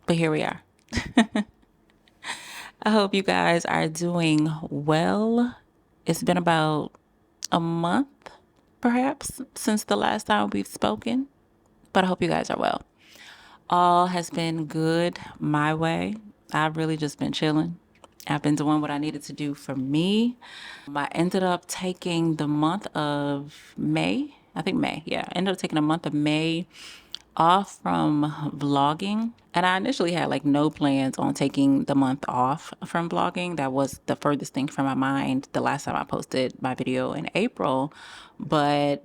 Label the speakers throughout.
Speaker 1: but here we are. I hope you guys are doing well. It's been about a month, perhaps, since the last time we've spoken, but I hope you guys are well. All has been good my way. I've really just been chilling. I've been doing what I needed to do for me. I ended up taking the month of May. I think May, yeah. I ended up taking a month of May off from vlogging. And I initially had like no plans on taking the month off from vlogging. That was the furthest thing from my mind the last time I posted my video in April. But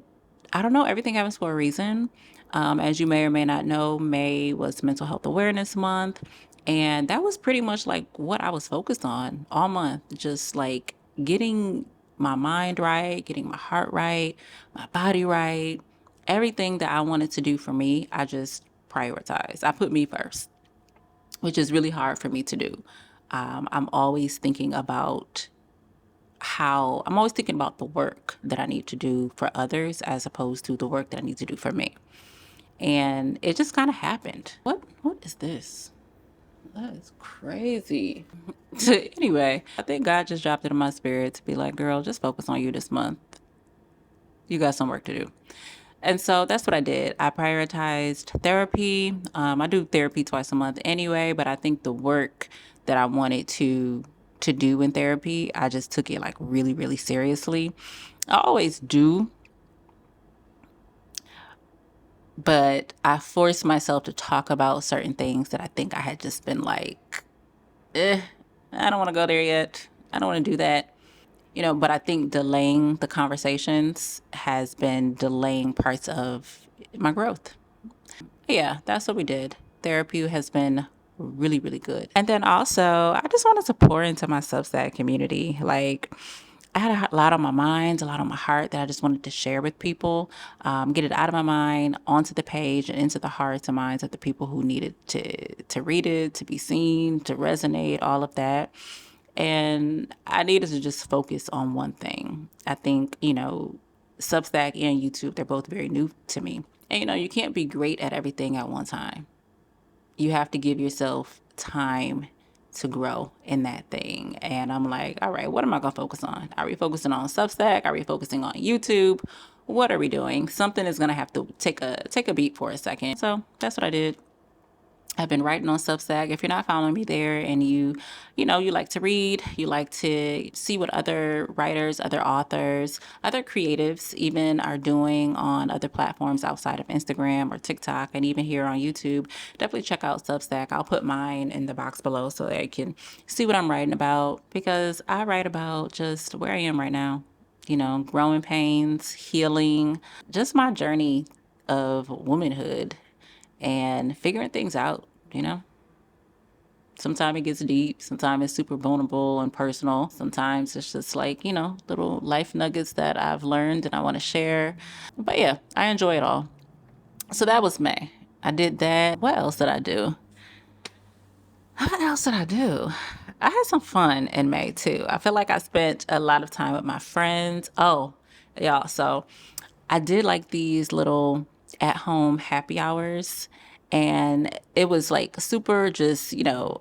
Speaker 1: I don't know, everything happens for a reason. As you may or may not know, May was Mental Health Awareness Month. And that was pretty much like what I was focused on all month, just like getting my mind right, getting my heart right, my body right, everything that I wanted to do for me, I just prioritized. I put me first, which is really hard for me to do. I'm always thinking about I'm always thinking about the work that I need to do for others as opposed to the work that I need to do for me. And it just kind of happened. What is this? That is crazy. Anyway, I think God just dropped it in my spirit to be like, girl, just focus on you this month. You got some work to do. And so that's what I did. I prioritized therapy. I do therapy twice a month anyway, but I think the work that I wanted to do in therapy, I just took it like really, really seriously. I always do, but I forced myself to talk about certain things that I think I had just been like, I don't want to go there yet. I don't want to do that. But I think delaying the conversations has been delaying parts of my growth. Yeah, that's what we did. Therapy has been really, really good. And then also, I just wanted to pour into my Substack community. Like, I had a lot on my mind, a lot on my heart that I just wanted to share with people, get it out of my mind, onto the page, and into the hearts and minds of the people who needed to read it, to be seen, to resonate, all of that. And I needed to just focus on one thing. I think, Substack and YouTube, they're both very new to me. And, you can't be great at everything at one time. You have to give yourself time to grow in that thing. And I'm like, all right, what am I going to focus on? Are we focusing on Substack? Are we focusing on YouTube? What are we doing? Something is going to have to take a beat for a second. So that's what I did. I've been writing on Substack. If you're not following me there and you like to read, you like to see what other writers, other authors, other creatives even are doing on other platforms outside of Instagram or TikTok and even here on YouTube, definitely check out Substack. I'll put mine in the box below so that you can see what I'm writing about because I write about just where I am right now, growing pains, healing, just my journey of womanhood and figuring things out, you know? Sometimes it gets deep, sometimes it's super vulnerable and personal. Sometimes it's just like, little life nuggets that I've learned and I want to share. But yeah, I enjoy it all. So that was May. I did that. What else did I do? What else did I do? I had some fun in May too. I feel like I spent a lot of time with my friends. Oh, y'all. So I did like these little at home happy hours. And it was like super just,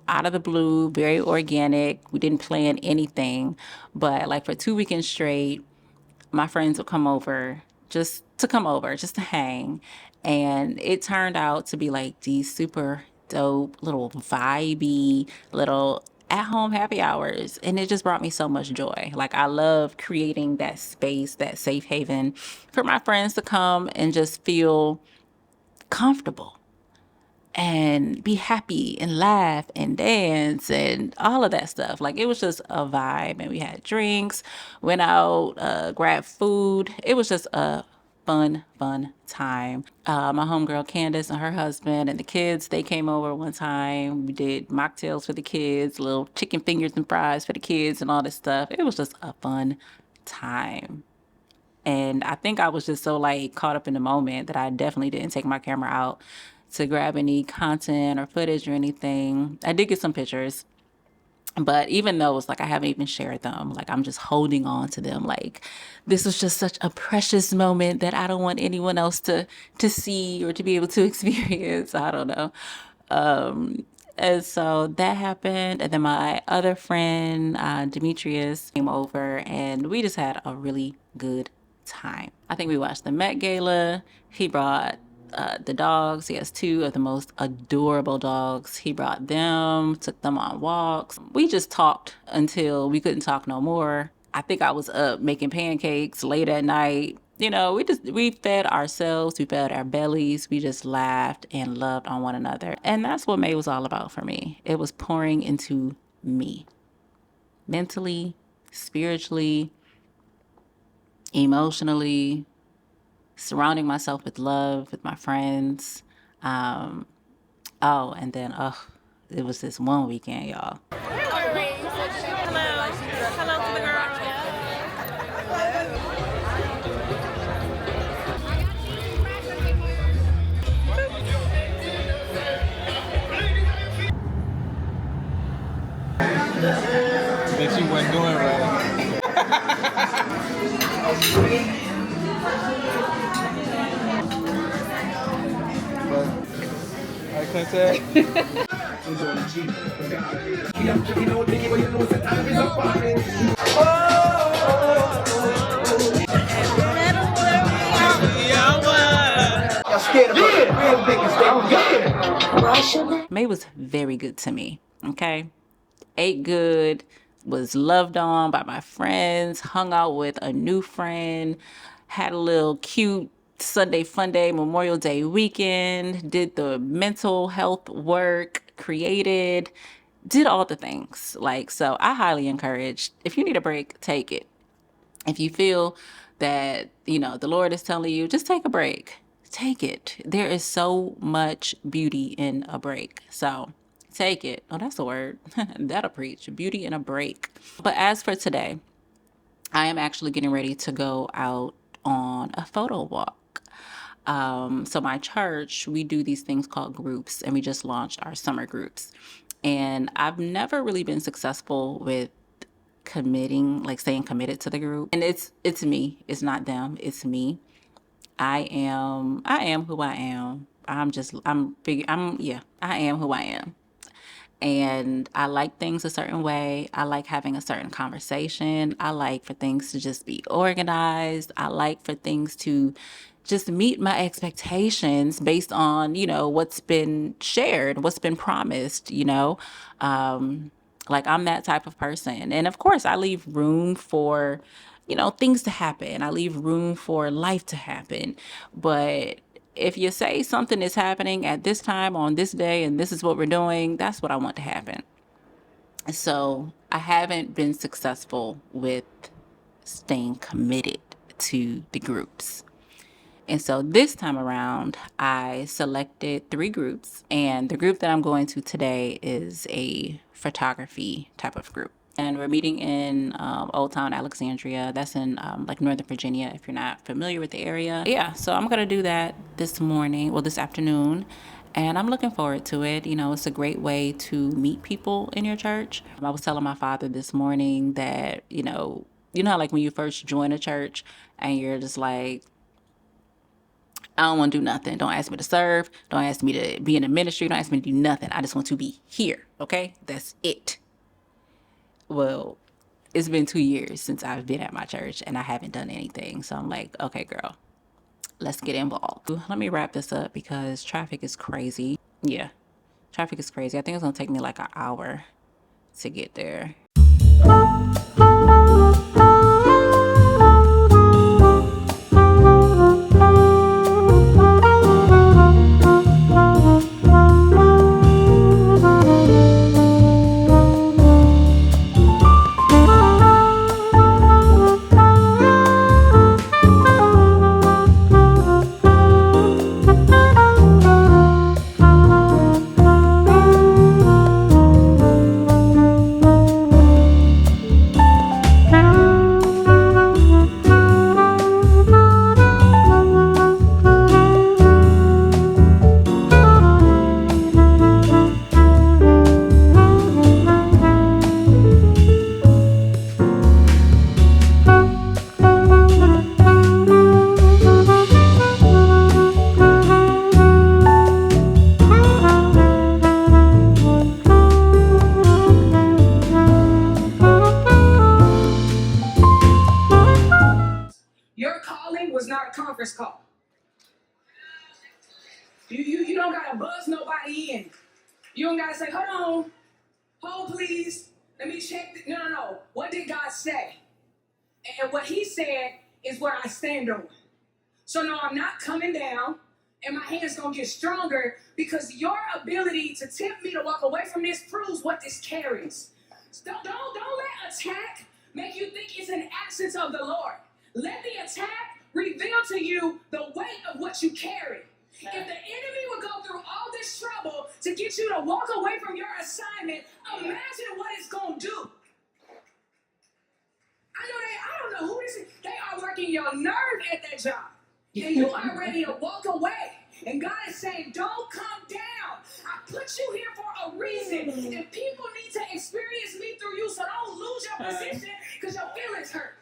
Speaker 1: out of the blue, very organic. We didn't plan anything. But like for 2 weekends straight, my friends would come over just to hang. And it turned out to be like these super dope, little vibey, little at home happy hours. And it just brought me so much joy. Like, I love creating that space, that safe haven for my friends to come and just feel comfortable and be happy and laugh and dance and all of that stuff. Like, it was just a vibe. And we had drinks, went out, grabbed food. It was just a fun time. My homegirl Candace and her husband and the kids, they came over one time. We did mocktails for the kids, little chicken fingers and fries for the kids and all this stuff. It was just a fun time. And I think I was just so like caught up in the moment that I definitely didn't take my camera out to grab any content or footage or anything. I did get some pictures, but even those, like, I haven't even shared them. Like, I'm just holding on to them. Like, this was just such a precious moment that I don't want anyone else to see or to be able to experience. I don't know. And so that happened. And then my other friend, Demetrius, came over and we just had a really good time. I think we watched the Met Gala. He brought the dogs. He has two of the most adorable dogs. He brought them, took them on walks. We just talked until we couldn't talk no more. I think I was up making pancakes late at night. We fed ourselves, we fed our bellies, we just laughed and loved on one another. And that's what May was all about for me. It was pouring into me, mentally, spiritually, emotionally, surrounding myself with love, with my friends. And then, it was this one weekend, y'all. Hello to the girls.
Speaker 2: That she wasn't doing right. But I couldn't say.
Speaker 1: May was very good to me, okay? Ate good, was loved on by my friends, hung out with a new friend, had a little cute Sunday fun day, Memorial Day weekend, did the mental health work, created, did all the things. So I highly encourage, if you need a break, take it. If you feel that, the Lord is telling you, just take a break. Take it. There is so much beauty in a break. So take it. Oh, that's a word. That'll preach. Beauty in a break. But as for today, I am actually getting ready to go out on a photo walk. So my church, we do these things called groups, and we just launched our summer groups. And I've never really been successful with committing, like staying committed to the group. And it's me. It's not them. It's me. I am who I am. I am who I am. And I like things a certain way. I like having a certain conversation. I like for things to just be organized. I like for things to just meet my expectations based on, what's been shared, what's been promised, like I'm that type of person. And of course, I leave room for, things to happen. I leave room for life to happen. But if you say something is happening at this time on this day and this is what we're doing, that's what I want to happen. So I haven't been successful with staying committed to the groups. And so this time around, I selected 3 groups. And the group that I'm going to today is a photography type of group. And we're meeting in Old Town Alexandria. That's in Northern Virginia, if you're not familiar with the area. Yeah, so I'm going to do that this afternoon. And I'm looking forward to it. It's a great way to meet people in your church. I was telling my father this morning that, how like when you first join a church and you're just like, I don't want to do nothing. Don't ask me to serve. Don't ask me to be in the ministry. Don't ask me to do nothing. I just want to be here. Okay? That's it. Well, it's been 2 years since I've been at my church and I haven't done anything. So I'm like, okay, girl, let's get involved. Let me wrap this up because traffic is crazy. Yeah, traffic is crazy. I think it's going to take me like an hour to get there. gotta buzz nobody in. You don't gotta say, hold on, hold please. Let me check. No. What did God say? And what he said is what I stand on. So no, I'm not coming down, and my hands gonna get stronger because your ability to tempt me to walk away from this proves what this carries. Don't let attack make you think it's an absence of the Lord. Let the attack reveal to you the weight of what you carry. If the enemy would go through all this trouble to get you to walk away from your assignment, imagine what it's gonna do. I don't know who this is. They are working your nerve at that job. And you are ready to walk away. And God is saying, don't come down. I put you here for a reason. And people need to experience me through you. So don't lose your position because your feelings hurt.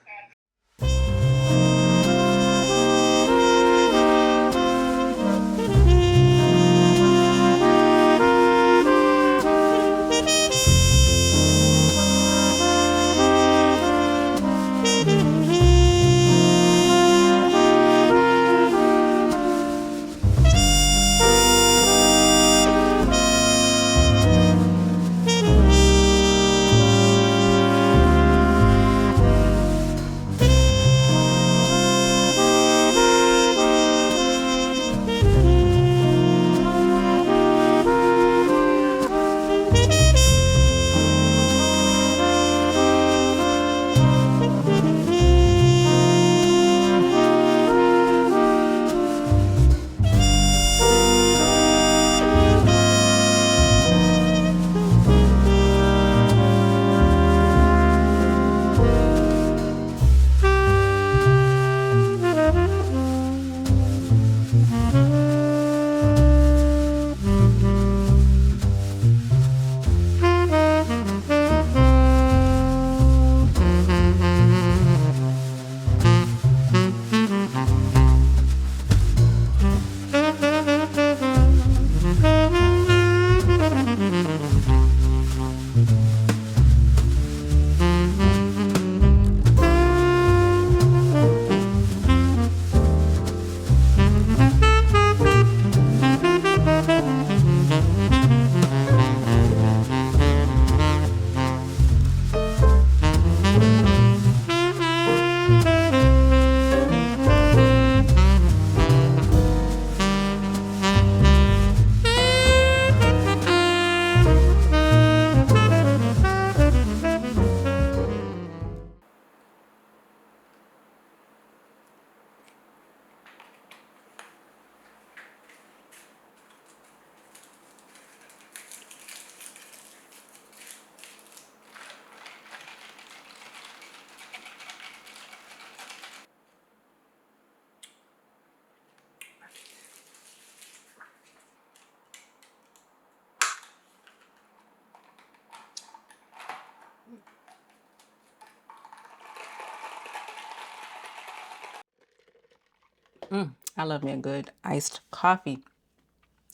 Speaker 1: I love me a good iced coffee.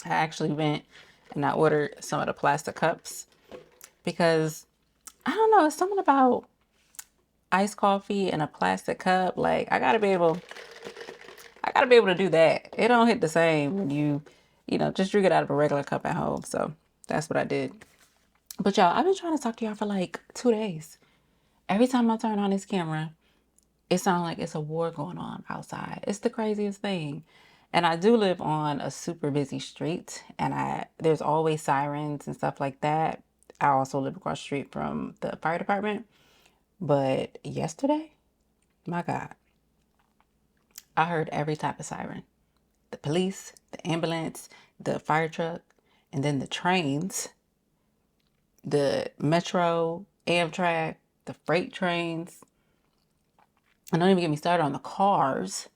Speaker 1: I actually went and I ordered some of the plastic cups because I don't know, it's something about iced coffee in a plastic cup. Like I gotta be able to do that. It don't hit the same when you just drink it out of a regular cup at home. So that's what I did. But y'all, I've been trying to talk to y'all for like 2 days. Every time I turn on this camera, it sounds like it's a war going on outside. It's the craziest thing. And I do live on a super busy street, and there's always sirens and stuff like that. I also live across the street from the fire department. But yesterday, my God, I heard every type of siren. The police, the ambulance, the fire truck, and then the trains, the metro, Amtrak, the freight trains. And don't even get me started on the cars.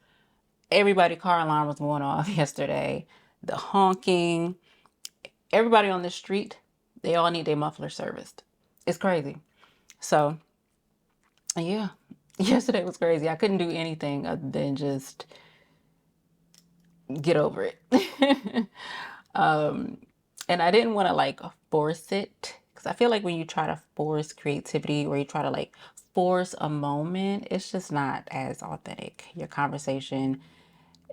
Speaker 1: Everybody car alarm was going off yesterday. The honking. Everybody on the street, they all need their muffler serviced. It's crazy. So, yeah, yesterday was crazy. I couldn't do anything other than just get over it. And I didn't want to like force it because I feel like when you try to force creativity or you try to like force a moment, it's just not as authentic. Your conversation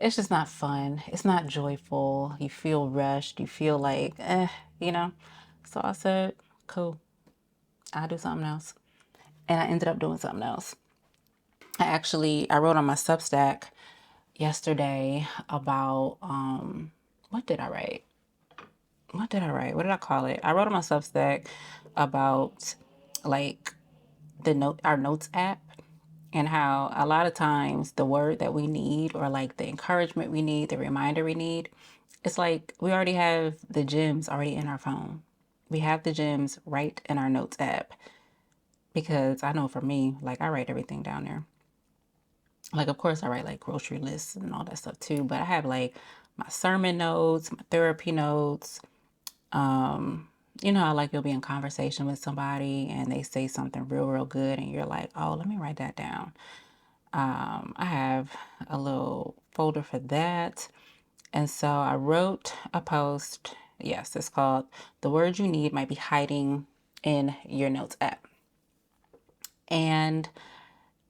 Speaker 1: it's just not fun. It's not joyful. You feel rushed. You feel like, you know. So I said, cool, I'll do something else. And I ended up doing something else. I wrote on my Substack yesterday about, what did I write? What did I write? What did I call it? I wrote on my Substack about like our notes app, and how a lot of times the word that we need, or like the encouragement we need, the reminder we need, it's like we already have the gems already in our phone. We have the gems right in our notes app, because I know for me, like I write everything down there. Like, of course, I write like grocery lists and all that stuff too, but I have like my sermon notes, my therapy notes. You know, like you'll be in conversation with somebody and they say something real, real good, and you're like, oh, let me write that down. I have a little folder for that. And so I wrote a post. Yes, it's called The Word You Need Might Be Hiding in Your Notes app. And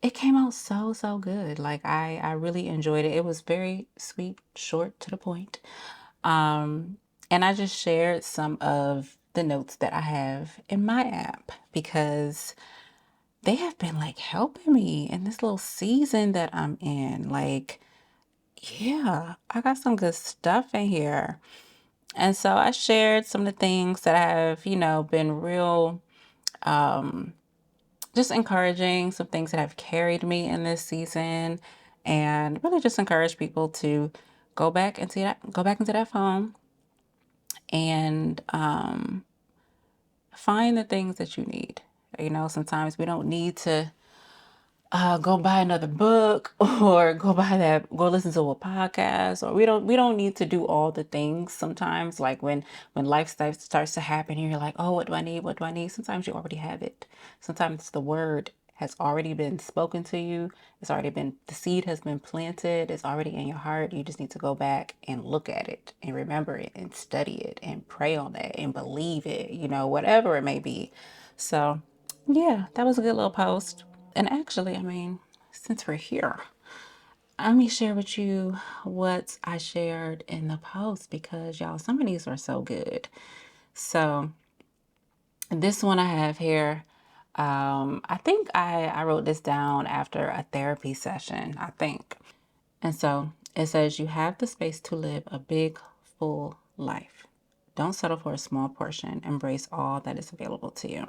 Speaker 1: it came out so, so good. Like I really enjoyed it. It was very sweet, short, to the point. And I just shared some of the notes that I have in my app, because they have been like helping me in this little season that I'm in. Like, yeah, I got some good stuff in here. And so I shared some of the things that have, been real, just encouraging, some things that have carried me in this season, and really just encourage people to go back into that phone and find the things that you need. Sometimes we don't need to go buy another book or go listen to a podcast, or we don't need to do all the things. Sometimes, like when life starts to happen and you're like, oh, what do I need, sometimes you already have it. Sometimes the word has already been spoken to you. The seed has been planted. It's already in your heart. You just need to go back and look at it and remember it and study it and pray on that and believe it, whatever it may be. So yeah, that was a good little post. And actually, since we're here, let me share with you what I shared in the post, because y'all, some of these are so good. So this one I have here, I think I wrote this down after a therapy session, I think. And so it says, you have the space to live a big, full life. Don't settle for a small portion. Embrace all that is available to you.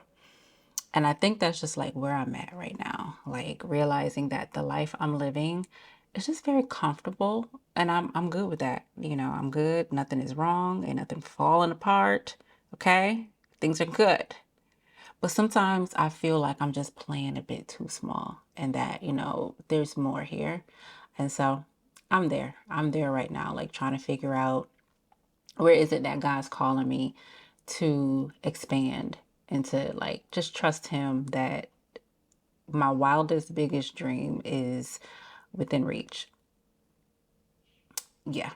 Speaker 1: And I think that's just like where I'm at right now. Like realizing that the life I'm living is just very comfortable, and I'm good with that. I'm good. Nothing is wrong. Ain't nothing falling apart. Okay? Things are good. But sometimes I feel like I'm just playing a bit too small, and that, there's more here. And so I'm there. I'm there right now, like trying to figure out where is it that God's calling me to expand, and to like just trust him that my wildest, biggest dream is within reach. Yeah.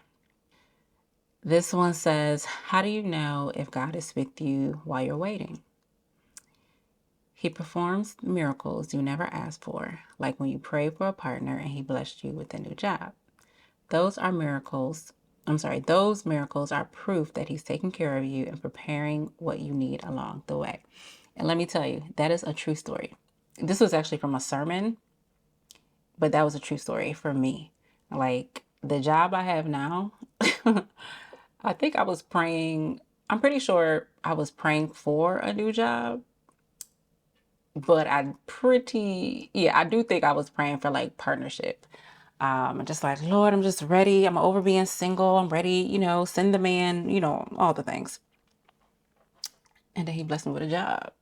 Speaker 1: This one says, how do you know if God is with you while you're waiting? He performs miracles you never asked for, like when you prayed for a partner and he blessed you with a new job. Those are miracles. Those miracles are proof that he's taking care of you and preparing what you need along the way. And let me tell you, that is a true story. This was actually from a sermon, but that was a true story for me. Like the job I have now, I think I was praying, I'm pretty sure I was praying for a new job, but I do think I was praying for like partnership. I'm just like, Lord, I'm just ready. I'm over being single. I'm ready, send the man, all the things. And then he blessed me with a job,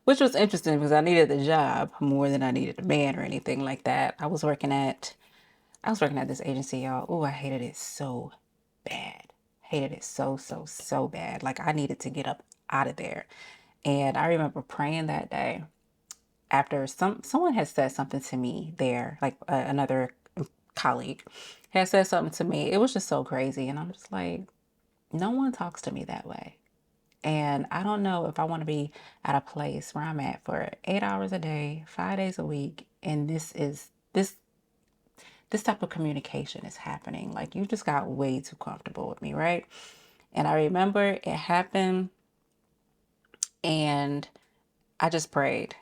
Speaker 1: which was interesting because I needed the job more than I needed a man or anything like that. I was working at this agency, y'all. Oh, I hated it so bad. Hated it so, so, so bad. Like I needed to get up out of there. And I remember praying that day after someone had said something to me there, like another colleague had said something to me. It was just so crazy. And I'm just like, no one talks to me that way. And I don't know if I want to be at a place where I'm at for 8 hours a day, 5 days a week. And this type of communication is happening. Like, you just got way too comfortable with me, right? And I remember it happened, and I just prayed.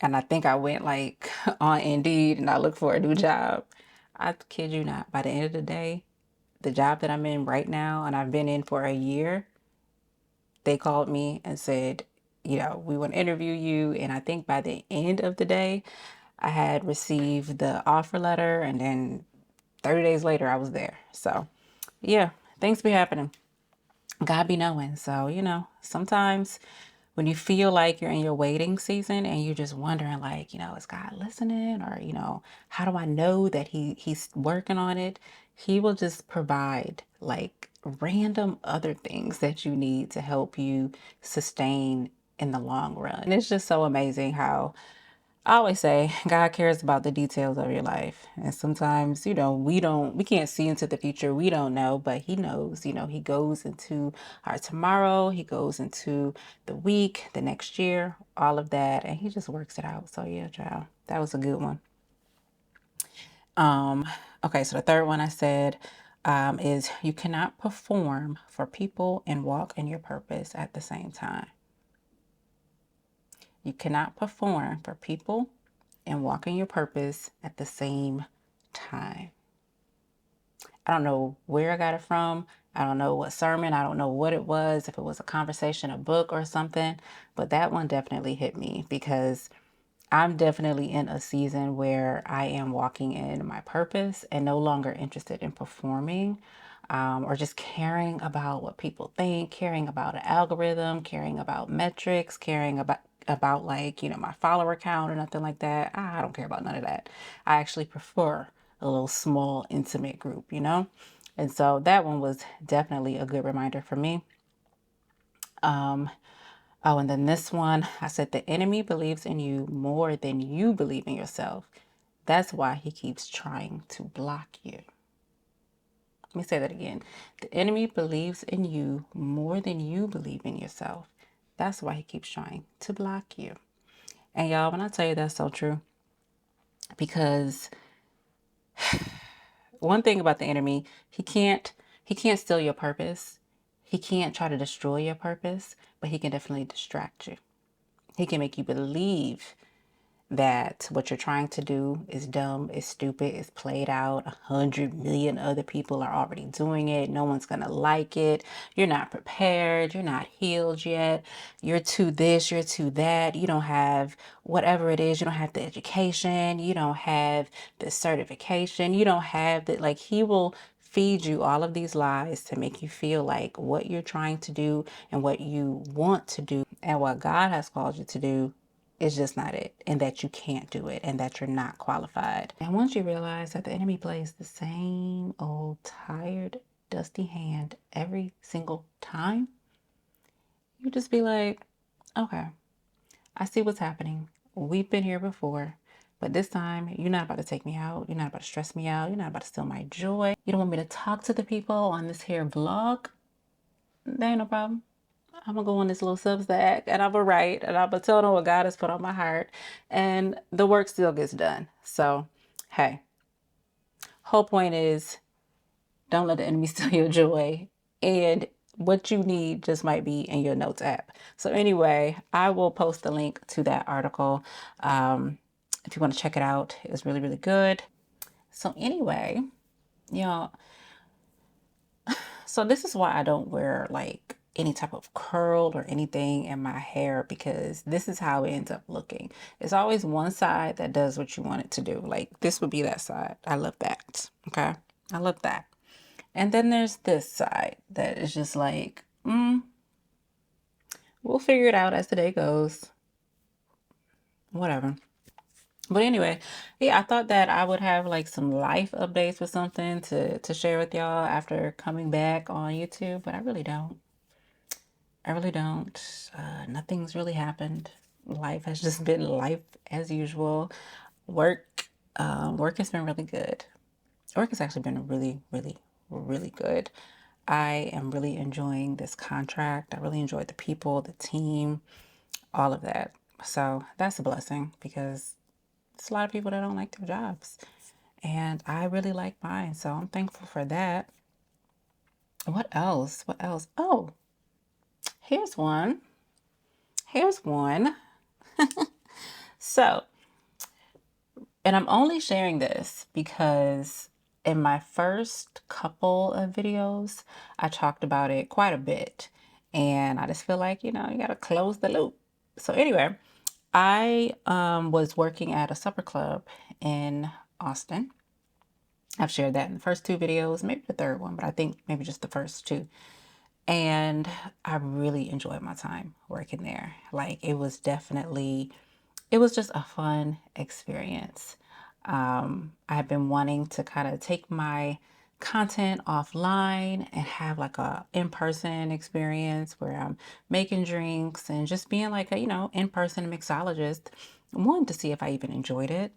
Speaker 1: And I think I went like on Indeed and I looked for a new job. I kid you not, by the end of the day, the job that I'm in right now, and I've been in for a year, they called me and said, we want to interview you. And I think by the end of the day, I had received the offer letter, and then 30 days later, I was there. So, yeah, things be happening. God be knowing. So, sometimes when you feel like you're in your waiting season and you're just wondering, like, is God listening? Or, how do I know that he's working on it? He will just provide like random other things that you need to help you sustain in the long run. And it's just so amazing how I always say God cares about the details of your life. And sometimes, we can't see into the future. We don't know, but he knows. He goes into our tomorrow, he goes into the week, the next year, all of that, and he just works it out. So yeah, child, that was a good one. Okay, so the third one I said is you cannot perform for people and walk in your purpose at the same time. You cannot perform for people and walk in your purpose at the same time. I don't know where I got it from. I don't know what sermon. I don't know what it was, if it was a conversation, a book, or something. But that one definitely hit me because I'm definitely in a season where I am walking in my purpose and no longer interested in performing, or just caring about what people think, caring about an algorithm, caring about metrics, caring about like, my follower count or nothing like that. I don't care about none of that. I actually prefer a little small, intimate group. And so that one was definitely a good reminder for me. Oh, and then this one, I said, the enemy believes in you more than you believe in yourself. That's why he keeps trying to block you. Let me say that again. The enemy believes in you more than you believe in yourself. That's why he keeps trying to block you. And y'all, when I tell you that's so true, because one thing about the enemy, he can't steal your purpose. He can't try to destroy your purpose, but he can definitely distract you. He can make you believe that what you're trying to do is dumb, is stupid, is played out. 100 million other people are already doing it. No one's gonna like it. You're not prepared. You're not healed yet. You're too this, you're too that. You don't have whatever it is. You don't have the education. You don't have the certification. You don't have the, like, he will feed you all of these lies to make you feel like what you're trying to do and what you want to do and what God has called you to do is just not it, and that you can't do it, and that you're not qualified. And once you realize that the enemy plays the same old tired, dusty hand every single time, you just be like, okay, I see what's happening. We've been here before, but this time you're not about to take me out. You're not about to stress me out. You're not about to steal my joy. You don't want me to talk to the people on this here vlog. There ain't no problem. I'm gonna go on this little Substack and I'm gonna write and I'm gonna tell them what God has put on my heart, and the work still gets done. So, hey, whole point is don't let the enemy steal your joy, and what you need just might be in your notes app. So anyway, I will post the link to that article if you want to check it out. It was really, really good. So anyway, y'all, so this is why I don't wear like any type of curl or anything in my hair, because this is how it ends up looking. It's always one side that does what you want it to do. Like this would be that side. I love that. Okay. I love that. And then there's this side that is just like, we'll figure it out as the day goes. Whatever. But anyway, yeah, I thought that I would have like some life updates or something to share with y'all after coming back on YouTube, but I really don't. I really don't. Nothing's really happened. Life has just been life as usual. Work has been really good. Work has actually been really, really, really good. I am really enjoying this contract. I really enjoyed the people, the team, all of that. So that's a blessing because there's a lot of people that don't like their jobs. and I really like mine. So I'm thankful for that. What else? What else? Oh, here's one. Here's one. So, and I'm only sharing this because in my first couple of videos, I talked about it quite a bit. And I just feel like, you got to close the loop. So, anyway, I was working at a supper club in Austin. I've shared that in the first two videos, maybe the third one, but I think maybe just the first two. And I really enjoyed my time working there. Like, it was just a fun experience. I have been wanting to kind of take my content offline and have like a in-person experience where I'm making drinks and just being like a, in-person mixologist. One, to see if I even enjoyed it,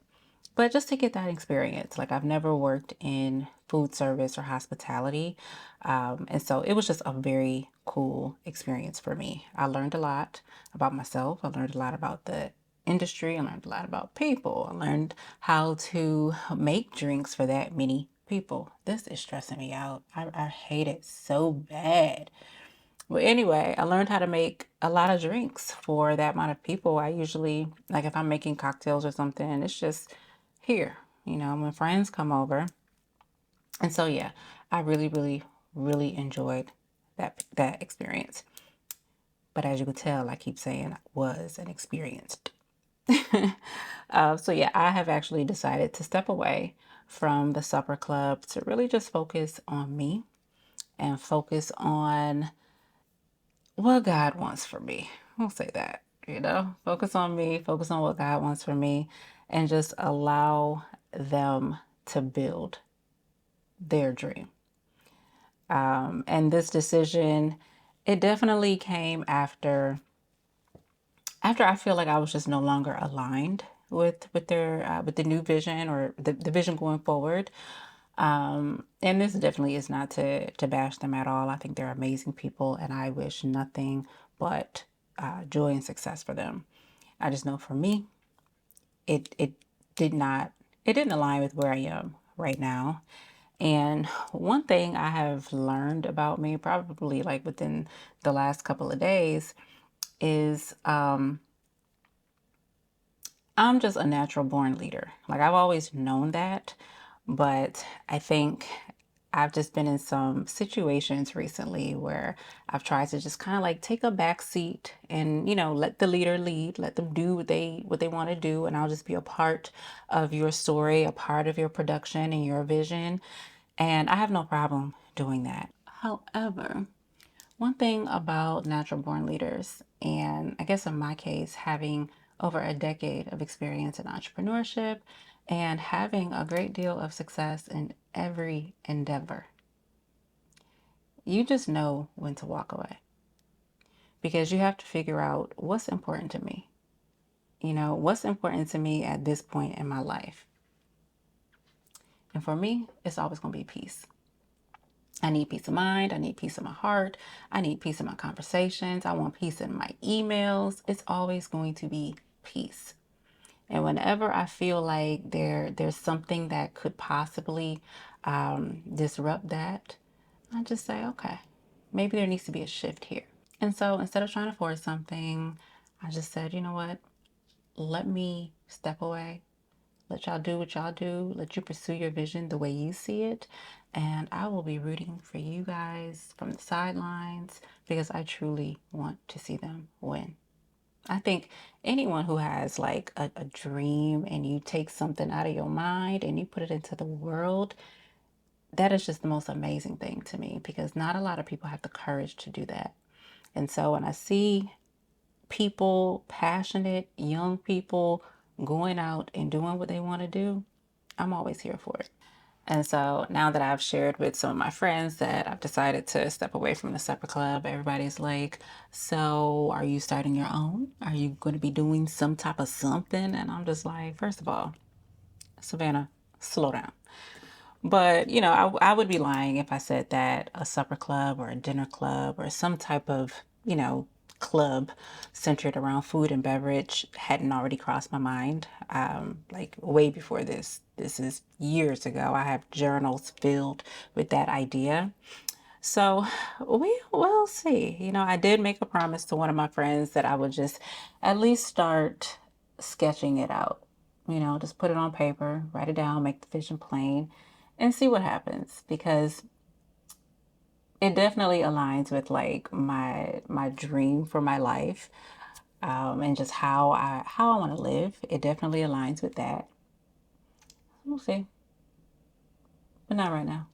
Speaker 1: but just to get that experience. Like, I've never worked in food service or hospitality. And so it was just a very cool experience for me. I learned a lot about myself. I learned a lot about the industry. I learned a lot about people. I learned how to make drinks for that many people. This is stressing me out. I hate it so bad. Well, anyway, I learned how to make a lot of drinks for that amount of people. I usually, like if I'm making cocktails or something, it's just here, when friends come over. And so, yeah, I really, really, really enjoyed that experience. But as you can tell, I keep saying was and experienced. So, yeah, I have actually decided to step away from the supper club to really just focus on me and focus on what God wants for me. I'll say that, focus on me, focus on what God wants for me, and just allow them to build their dream. And this decision, it definitely came after I feel like I was just no longer aligned with the new vision or the vision going forward. And this definitely is not to bash them at all. I think they're amazing people, and I wish nothing but joy and success for them. I just know for me, it did not it didn't align with where I am right now. And one thing I have learned about me, probably like within the last couple of days, is I'm just a natural born leader. Like, I've always known that, but I think I've just been in some situations recently where I've tried to just kind of like take a back seat and, let the leader lead, let them do what they want to do, and I'll just be a part of your story, a part of your production and your vision. And I have no problem doing that. However, one thing about natural born leaders, and I guess in my case, having over a decade of experience in entrepreneurship and having a great deal of success in every endeavor, you just know when to walk away because you have to figure out what's important to me. What's important to me at this point in my life. And for me, it's always going to be peace. I need peace of mind. I need peace in my heart. I need peace in my conversations. I want peace in my emails. It's always going to be peace. And whenever I feel like there's something that could possibly disrupt that, I just say, okay, maybe there needs to be a shift here. And so instead of trying to force something, I just said, you know what? Let me step away. Let y'all do what y'all do. Let you pursue your vision the way you see it. And I will be rooting for you guys from the sidelines because I truly want to see them win. I think anyone who has like a dream and you take something out of your mind and you put it into the world, that is just the most amazing thing to me because not a lot of people have the courage to do that. And so when I see people, passionate young people, going out and doing what they want to do, I'm always here for it. And so now that I've shared with some of my friends that I've decided to step away from the supper club, everybody's like, so are you starting your own? Are you going to be doing some type of something? And I'm just like, first of all, Savannah, slow down. But, I would be lying if I said that a supper club or a dinner club or some type of, club centered around food and beverage hadn't already crossed my mind. Like way before this. This is years ago. I have journals filled with that idea. So we will see. I did make a promise to one of my friends that I would just at least start sketching it out. Just put it on paper, write it down, make the vision plain, and see what happens. Because it definitely aligns with like my dream for my life, and just how I want to live. It definitely aligns with that. We'll see, but not right now.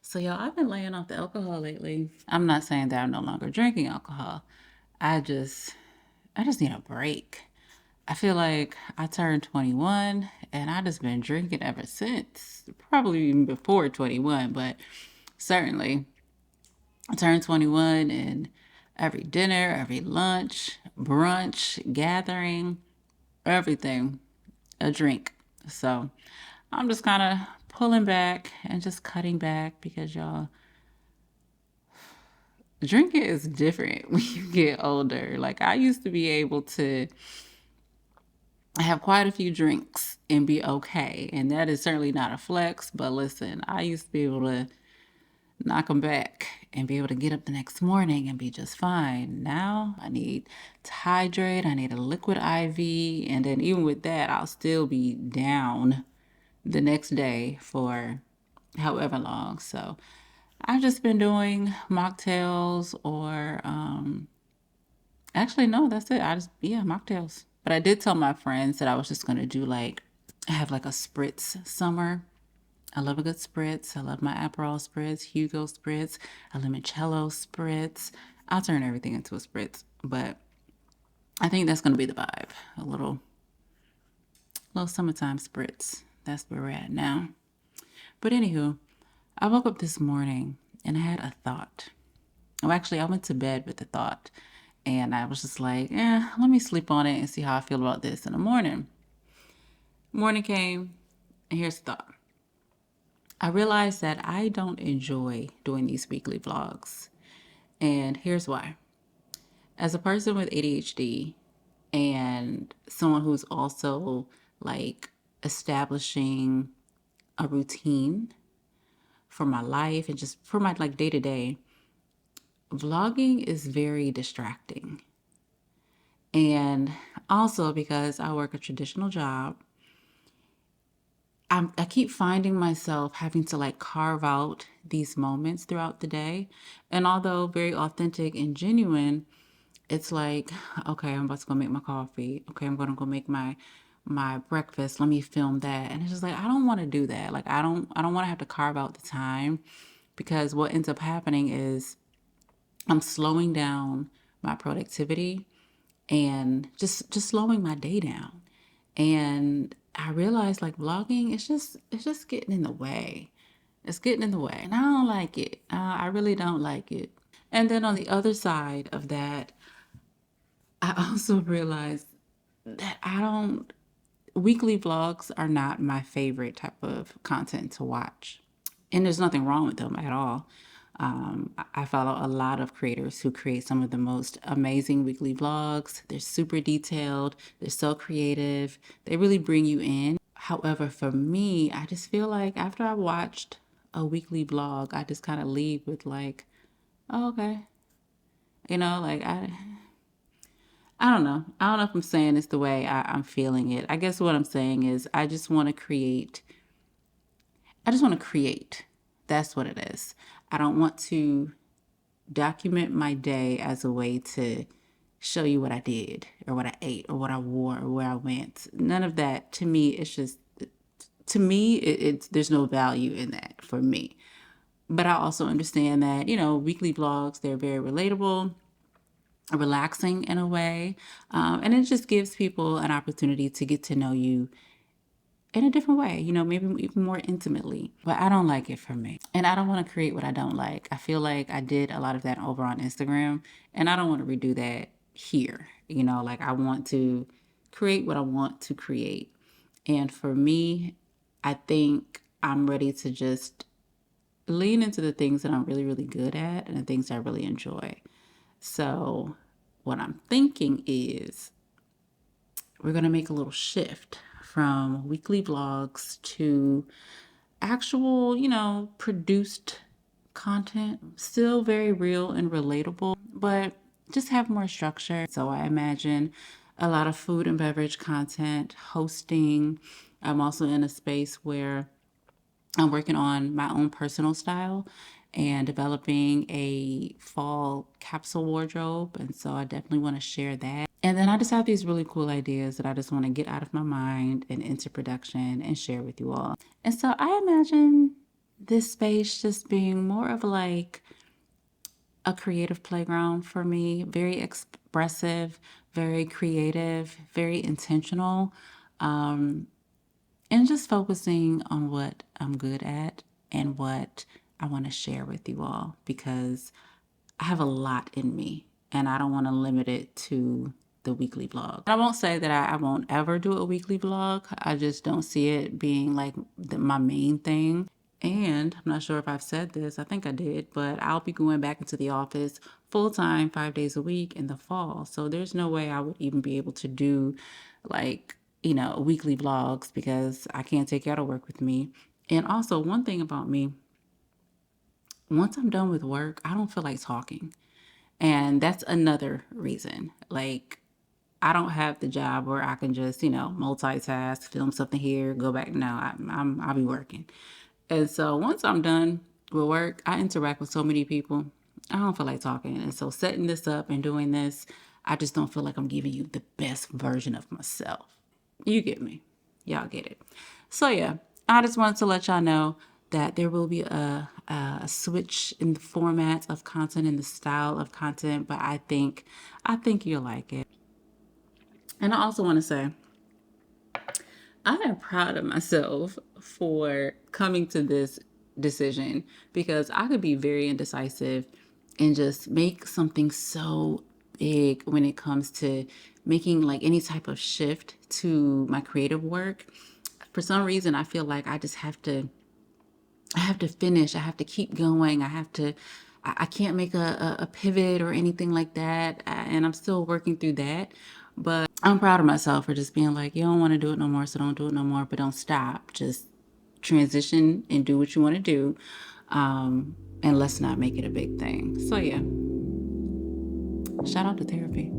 Speaker 1: So y'all, I've been laying off the alcohol lately. I'm not saying that I'm no longer drinking alcohol. I just I just need a break. I feel like I turned 21 and I just been drinking ever since. Probably even before 21, but certainly I turned 21 and every dinner, every lunch, brunch, gathering, everything, a drink. So I'm just kind of pulling back and just cutting back because y'all, drinking is different when you get older. Like I used to be able to have quite a few drinks and be okay. And that is certainly not a flex, but listen, I used to be able to knock them back and be able to get up the next morning and be just fine. Now I need to hydrate, I need a liquid IV, and then even with that, I'll still be down the next day for however long. So I've just been doing mocktails or actually no, that's it. I just yeah, mocktails. But I did tell my friends that I was just gonna do like have like a spritz summer. I love a good spritz. I love my Aperol spritz, Hugo spritz, a limoncello spritz. I'll turn everything into a spritz, but I think that's gonna be the vibe. A little summertime spritz. That's where we're at now. But anywho, I woke up this morning and I had a thought. Oh, actually, I went to bed with the thought, and I was just like, let me sleep on it and see how I feel about this in the morning. Morning came, and here's the thought. I realized that I don't enjoy doing these weekly vlogs. And here's why. As a person with ADHD and someone who's also like establishing a routine for my life and just for my like day to day, vlogging is very distracting. And also because I work a traditional job, I keep finding myself having to like carve out these moments throughout the day. And although very authentic and genuine, it's like, okay, I'm about to go make my coffee. Okay, I'm gonna go make my breakfast. Let me film that. And it's just like I don't want to do that. Like I don't want to have to carve out the time because what ends up happening is I'm slowing down my productivity and just slowing my day down. And I realized like vlogging, it's just getting in the way. It's getting in the way, and I don't like it. I really don't like it. And then on the other side of that, I also realized that I don't. Weekly vlogs are not my favorite type of content to watch, and there's nothing wrong with them at all. I follow a lot of creators who create some of the most amazing weekly vlogs. They're super detailed, they're so creative, they really bring you in. However, for me, I just feel like after I watched a weekly vlog, I just kind of leave with like, oh, okay. Like I don't know. I don't know if I'm saying it's the way I'm feeling it. I guess what I'm saying is I just want to create. I just want to create. That's what it is. I don't want to document my day as a way to show you what I did or what I ate or what I wore or where I went. None of that. To me, it's just, to me, it's there's no value in that for me. But I also understand that, weekly vlogs, they're very relatable, relaxing in a way. And it just gives people an opportunity to get to know you in a different way, maybe even more intimately. But I don't like it for me. And I don't want to create what I don't like. I feel like I did a lot of that over on Instagram, and I don't want to redo that here. Like I want to create what I want to create. And for me, I think I'm ready to just lean into the things that I'm really, really good at and the things I really enjoy. So, what I'm thinking is we're going to make a little shift from weekly vlogs to actual, produced content. Still very real and relatable, but just have more structure. So I imagine a lot of food and beverage content, hosting. I'm also in a space where I'm working on my own personal style and developing a fall capsule wardrobe. And so I definitely want to share that. And then I just have these really cool ideas that I just want to get out of my mind and into production and share with you all. And so I imagine this space just being more of like a creative playground for me, very expressive, very creative, very intentional. And just focusing on what I'm good at and what I want to share with you all because I have a lot in me and I don't want to limit it to the weekly vlog. I won't say that I won't ever do a weekly vlog. I just don't see it being like my main thing. And I'm not sure if I've said this, I think I did, but I'll be going back into the office full time, 5 days a week in the fall. So there's no way I would even be able to do like, weekly vlogs because I can't take you out of work with me. And also, one thing about me, once I'm done with work, I don't feel like talking. And that's another reason. Like, I don't have the job where I can just, multitask, film something here, go back. No, I'll be working. And so once I'm done with work, I interact with so many people. I don't feel like talking. And so setting this up and doing this, I just don't feel like I'm giving you the best version of myself. You get me. Y'all get it. So yeah, I just wanted to let y'all know that there will be a switch in the format of content and the style of content, but I think you'll like it. And I also want to say I am proud of myself for coming to this decision because I could be very indecisive and just make something so big when it comes to making like any type of shift to my creative work. For some reason, I feel like I have to finish. I have to keep going. I can't make a pivot or anything like that. And I'm still working through that. But I'm proud of myself for just being like, you don't want to do it no more, so don't do it no more, but don't stop. Just transition and do what you want to do. And let's not make it a big thing. So, yeah, shout out to therapy.